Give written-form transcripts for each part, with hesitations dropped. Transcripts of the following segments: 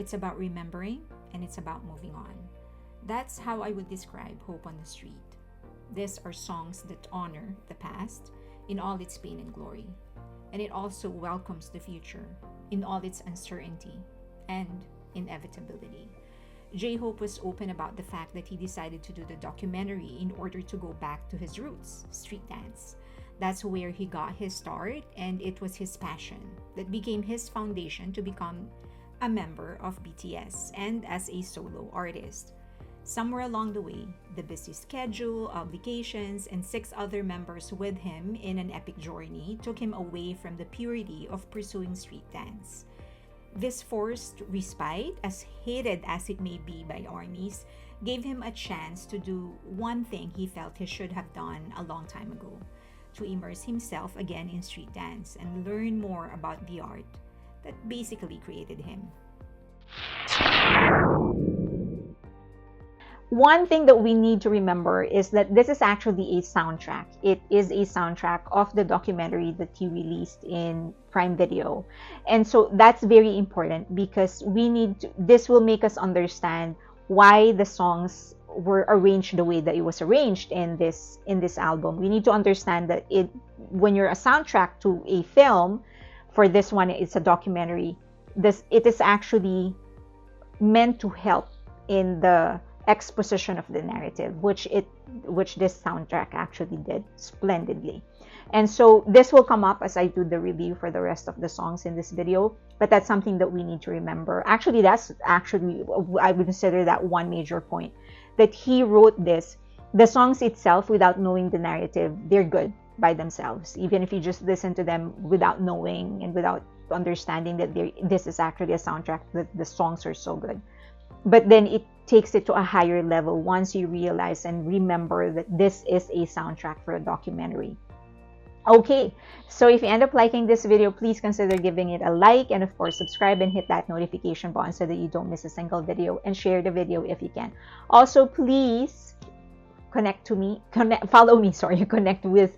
It's about remembering, and it's about moving on. That's how I would describe Hope on the Street. These are songs that honor the past in all its pain and glory, and it also welcomes the future in all its uncertainty and inevitability. J-Hope was open about the fact that he decided to do the documentary in order to go back to his roots, street dance. That's where he got his start, and it was his passion that became his foundation to become a member of BTS and as a solo artist. Somewhere along the way, the busy schedule, obligations, and 6 other members with him in an epic journey took him away from the purity of pursuing street dance. This forced respite, as hated as it may be by armies, gave him a chance to do one thing he felt he should have done a long time ago: to immerse himself again in street dance and learn more about the art that basically created him. One thing that we need to remember is that this is actually a soundtrack. It is a soundtrack of the documentary that he released in Prime Video. And so that's very important because this will make us understand why the songs were arranged the way that it was arranged in this album. We need to understand that when you're a soundtrack to a film, for this one it's a documentary, it is actually meant to help in the exposition of the narrative, which this soundtrack actually did splendidly. And so this will come up as I do the review for the rest of the songs in this video, but that's something that we need to remember. Actually, I would consider that one major point, that he wrote the songs itself without knowing the narrative. They're good by themselves, even if you just listen to them without knowing and without understanding that this is actually a soundtrack, that the songs are so good. But then it takes it to a higher level once you realize and remember that this is a soundtrack for a documentary. Okay, so if you end up liking this video, please consider giving it a like, and of course subscribe and hit that notification button so that you don't miss a single video, and share the video if you can. Also, please connect with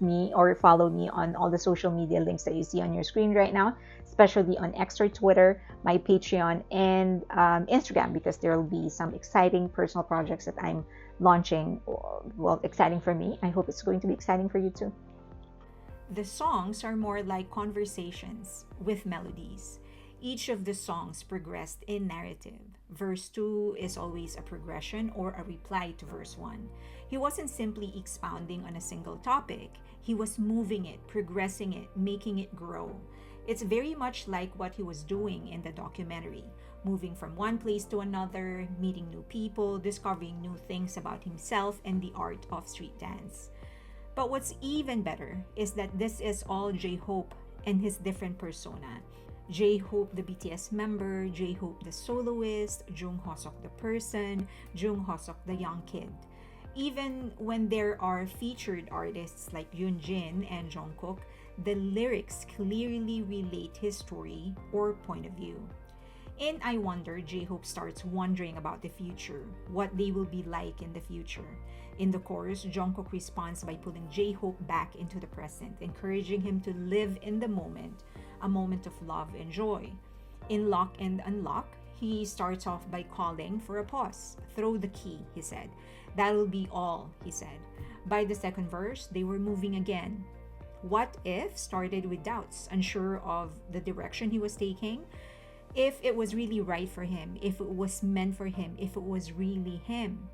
me, or follow me on all the social media links that you see on your screen right now, especially on X or Twitter, my Patreon, and Instagram, because there will be some exciting personal projects that I'm launching. Well, exciting for me. I hope it's going to be exciting for you too. The songs are more like conversations with melodies. Each of the songs progressed in narrative. Verse 2 is always a progression or a reply to verse 1. He wasn't simply expounding on a single topic. He was moving it, progressing it, making it grow. It's very much like what he was doing in the documentary, moving from one place to another, meeting new people, discovering new things about himself and the art of street dance. But what's even better is that this is all J-Hope and his different persona. J-Hope the BTS member, J-Hope the soloist, Jung Hoseok the person, Jung Hoseok the young kid. Even when there are featured artists like Yoonjin and Jungkook, the lyrics clearly relate his story or point of view. In I Wonder, J-Hope starts wondering about the future, what they will be like in the future. In the chorus, Jungkook responds by pulling J-Hope back into the present, encouraging him to live in the moment, a moment of love and joy. In Lock and Unlock, he starts off by calling for a pause. Throw the key, he said. That'll be all, he said. By the second verse, they were moving again. What If started with doubts, unsure of the direction he was taking, if it was really right for him, if it was meant for him, if it was really him.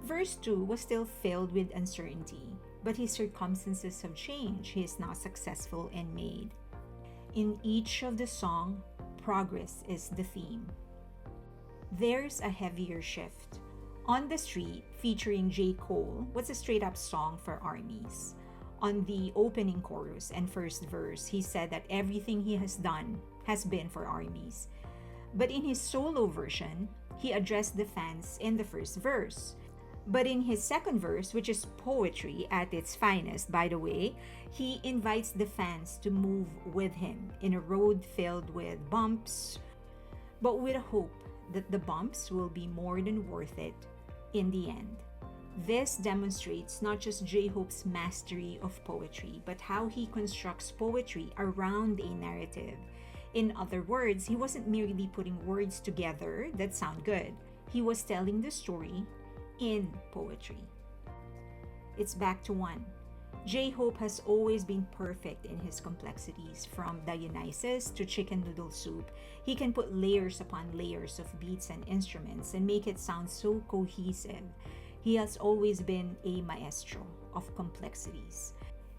Verse 2 was still filled with uncertainty, but his circumstances have changed. He is now successful and made. In each of the song, progress is the theme. There's a heavier shift. On the Street, featuring J. Cole, was a straight-up song for armies. On the opening chorus and first verse, he said that everything he has done has been for armies. But in his solo version, he addressed the fans in the first verse. But in his second verse, which is poetry at its finest, by the way, he invites the fans to move with him in a road filled with bumps, but with a hope that the bumps will be more than worth it in the end. This demonstrates not just J-Hope's mastery of poetry, but how he constructs poetry around a narrative. In other words, he wasn't merely putting words together that sound good. He was telling the story in poetry. It's back to one. J-Hope has always been perfect in his complexities. From Dionysus to chicken noodle soup, he can put layers upon layers of beats and instruments and make it sound so cohesive. He has always been a maestro of complexities.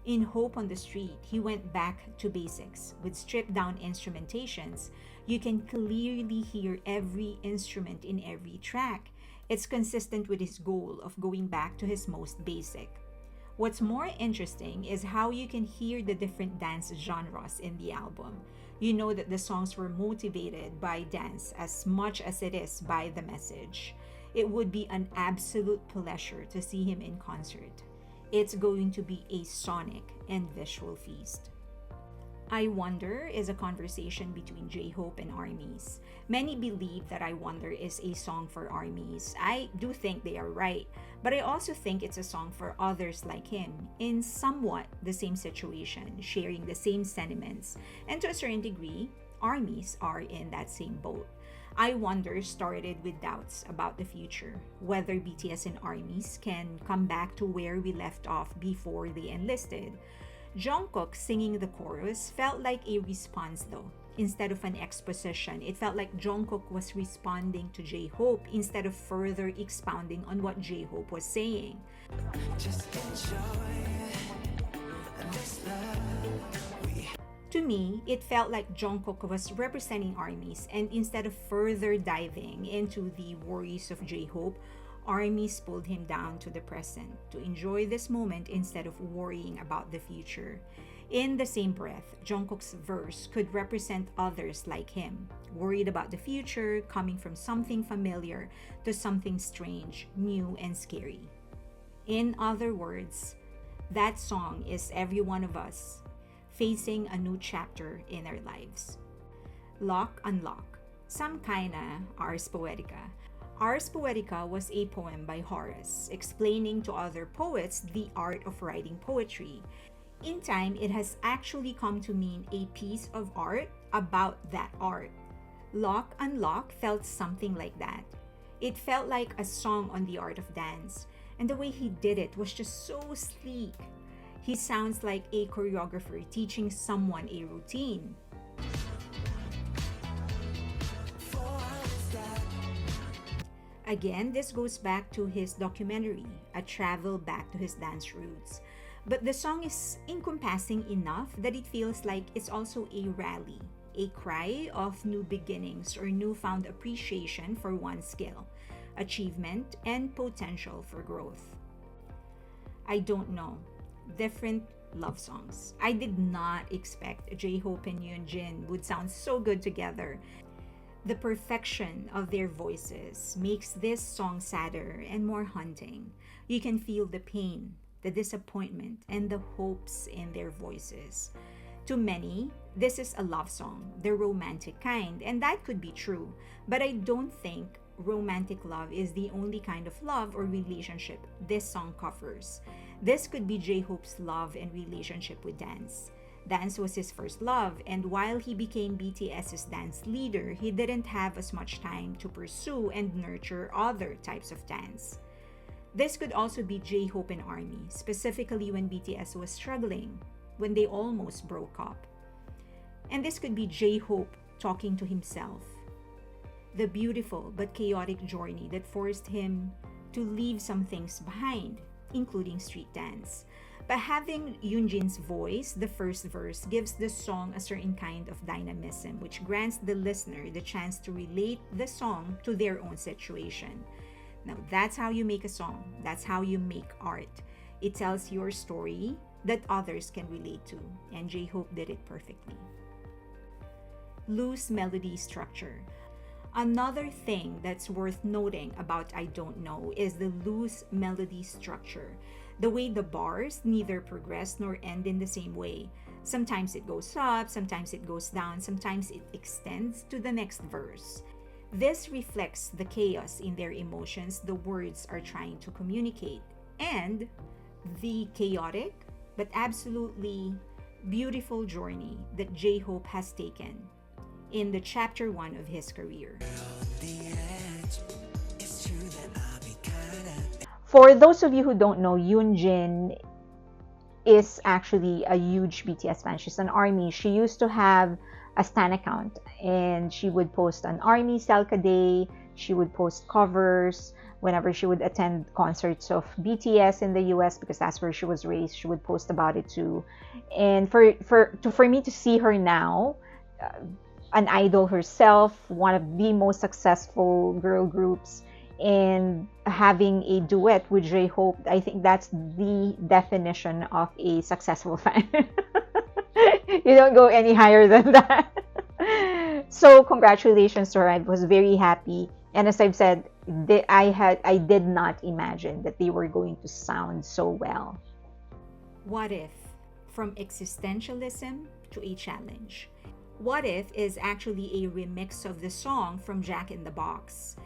In Hope on the Street, he went back to basics. With stripped down instrumentations, you can clearly hear every instrument in every track. It's consistent with his goal of going back to his most basic. What's more interesting is how you can hear the different dance genres in the album. You know that the songs were motivated by dance as much as it is by the message. It would be an absolute pleasure to see him in concert. It's going to be a sonic and visual feast. I Wonder is a conversation between J-Hope and ARMYs. Many believe that I Wonder is a song for ARMYs. I do think they are right, but I also think it's a song for others like him in somewhat the same situation, sharing the same sentiments, and to a certain degree, ARMYs are in that same boat. I Wonder started with doubts about the future, whether BTS and ARMYs can come back to where we left off before they enlisted. Jungkook singing the chorus felt like a response though. Instead of an exposition, it felt like Jungkook was responding to J-Hope instead of further expounding on what J-Hope was saying. Just enjoy this love. To me, it felt like Jungkook was representing ARMYs, and instead of further diving into the worries of J-Hope, ARMYs pulled him down to the present to enjoy this moment instead of worrying about the future. In the same breath, Jungkook's verse could represent others like him, worried about the future, coming from something familiar to something strange, new, and scary. In other words, that song is every one of us facing a new chapter in our lives. Lock, Unlock. Some kinda Ars Poetica. Ars Poetica was a poem by Horace, explaining to other poets the art of writing poetry. In time, it has actually come to mean a piece of art about that art. Lock, Unlock felt something like that. It felt like a song on the art of dance, and the way he did it was just so sleek. He sounds like a choreographer teaching someone a routine. Again, this goes back to his documentary, a travel back to his dance roots. But the song is encompassing enough that it feels like it's also a rally, a cry of new beginnings or newfound appreciation for one's skill, achievement, and potential for growth. I don't know. Different love songs. I did not expect J-Hope and Yoonjin would sound so good together. The perfection of their voices makes this song sadder and more haunting. You can feel the pain, the disappointment, and the hopes in their voices. To many, this is a love song, the romantic kind, and that could be true, but I don't think romantic love is the only kind of love or relationship this song covers. This could be J-Hope's love and relationship with dance. Dance was his first love, and while he became BTS's dance leader, he didn't have as much time to pursue and nurture other types of dance. This could also be J-Hope and ARMY, specifically when BTS was struggling, when they almost broke up. And this could be J-Hope talking to himself. The beautiful but chaotic journey that forced him to leave some things behind, including street dance. But having Yoonjin's voice, the first verse, gives the song a certain kind of dynamism, which grants the listener the chance to relate the song to their own situation. Now, that's how you make a song. That's how you make art. It tells your story that others can relate to, and J-Hope did it perfectly. Loose melody structure. Another thing that's worth noting about I Don't Know is the loose melody structure. The way the bars neither progress nor end in the same way. Sometimes it goes up, sometimes it goes down, sometimes it extends to the next verse. This reflects the chaos in their emotions the words are trying to communicate, and the chaotic but absolutely beautiful journey that J-Hope has taken in the chapter 1 of his career. For those of you who don't know, Yoonjin is actually a huge BTS fan. She's an ARMY. She used to have a Stan account and she would post an ARMY Selka Day. She would post covers whenever she would attend concerts of BTS in the US because that's where she was raised. She would post about it too. And for me to see her now, an idol herself, one of the most successful girl groups, and having a duet with J-Hope, I think that's the definition of a successful fan. You don't go any higher than that. So congratulations to her. I was very happy. And as I've said, I did not imagine that they were going to sound so well. What If? From existentialism to a challenge. What If is actually a remix of the song from Jack in the Box.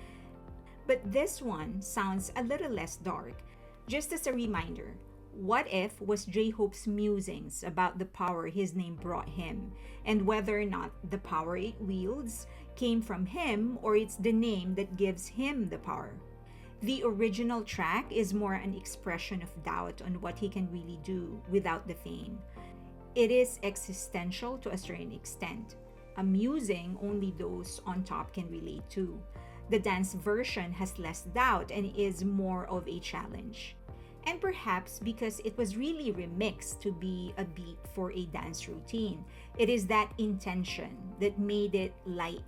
But this one sounds a little less dark. Just as a reminder, What If was J-Hope's musings about the power his name brought him, and whether or not the power it wields came from him or it's the name that gives him the power. The original track is more an expression of doubt on what he can really do without the fame. It is existential to a certain extent, a musing only those on top can relate to. The dance version has less doubt and is more of a challenge. And perhaps because it was really remixed to be a beat for a dance routine, it is that intention that made it light.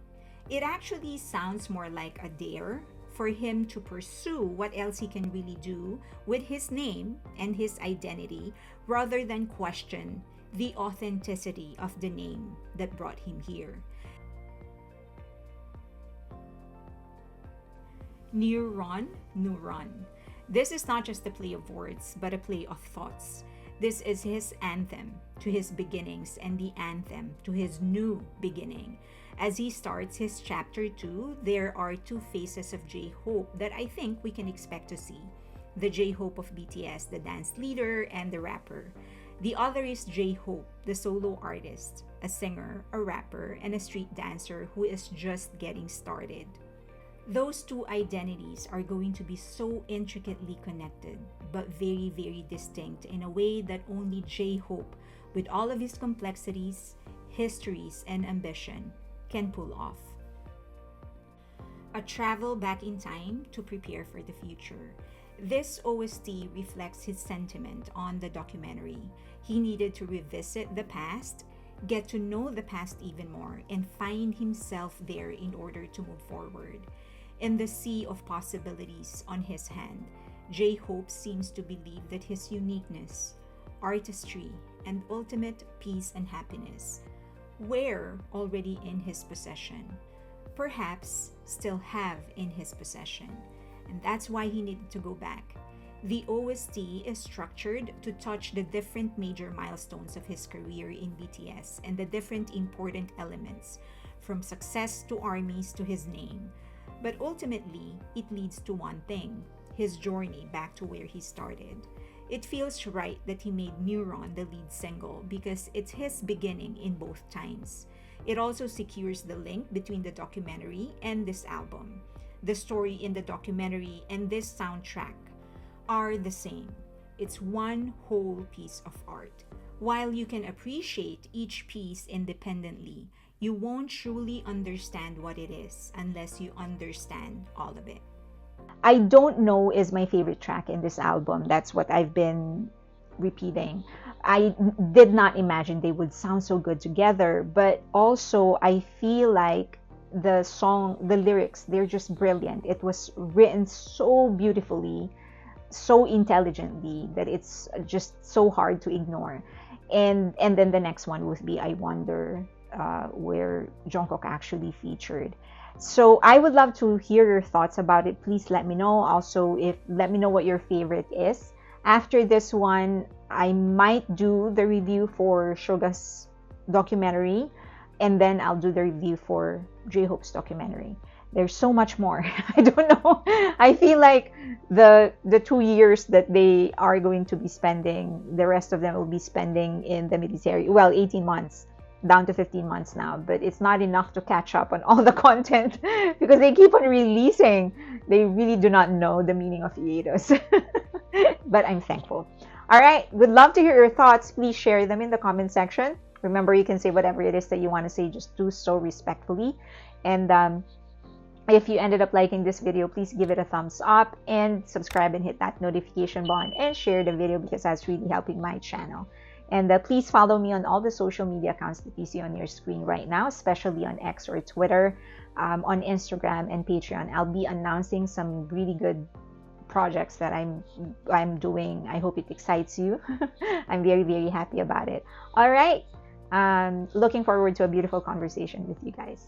It actually sounds more like a dare for him to pursue what else he can really do with his name and his identity rather than question the authenticity of the name that brought him here. Neuron. This is not just a play of words, but a play of thoughts. This is his anthem to his beginnings and the anthem to his new beginning. As he starts his chapter 2, there are two faces of J-Hope that I think we can expect to see. The J-Hope of BTS, the dance leader and the rapper. The other is J-Hope, the solo artist, a singer, a rapper, and a street dancer who is just getting started. Those two identities are going to be so intricately connected, but very, very distinct in a way that only J-Hope, with all of his complexities, histories, and ambition, can pull off. A travel back in time to prepare for the future. This OST reflects his sentiment on the documentary. He needed to revisit the past, get to know the past even more, and find himself there in order to move forward. In the sea of possibilities on his hand, J-Hope seems to believe that his uniqueness, artistry, and ultimate peace and happiness were already in his possession, perhaps still have in his possession, and that's why he needed to go back. The OST is structured to touch the different major milestones of his career in BTS and the different important elements, from success to armies to his name. But ultimately, it leads to one thing: his journey back to where he started. It feels right that he made Neuron the lead single because it's his beginning in both times. It also secures the link between the documentary and this album. The story in the documentary and this soundtrack are the same. It's one whole piece of art. While you can appreciate each piece independently, you won't truly understand what it is unless you understand all of it. I Don't Know is my favorite track in this album. That's what I've been repeating. I did not imagine they would sound so good together, but also I feel like the song, the lyrics, they're just brilliant. It was written so beautifully, so intelligently that it's just so hard to ignore. And then the next one would be I Wonder, where Jungkook actually featured. So I would love to hear your thoughts about it. Please let me know. Also, let me know what your favorite is. After this one, I might do the review for Suga's documentary, and then I'll do the review for J-Hope's documentary. There's so much more. I don't know. I feel like the 2 years that they are going to be spending, the rest of them will be spending in the military. Well, 18 months down to 15 months now, but it's not enough to catch up on all the content because they keep on releasing. They really do not know the meaning of hiatus. But I'm thankful. All right, would love to hear your thoughts. Please share them in the comment section. Remember, you can say whatever it is that you want to say, just do so respectfully. And if you ended up liking this video, please give it a thumbs up and subscribe and hit that notification button and share the video because that's really helping my channel. And please follow me on all the social media accounts that you see on your screen right now, especially on X or Twitter, on Instagram and Patreon. I'll be announcing some really good projects that I'm doing. I hope it excites you. I'm very, very happy about it. All right. Looking forward to a beautiful conversation with you guys.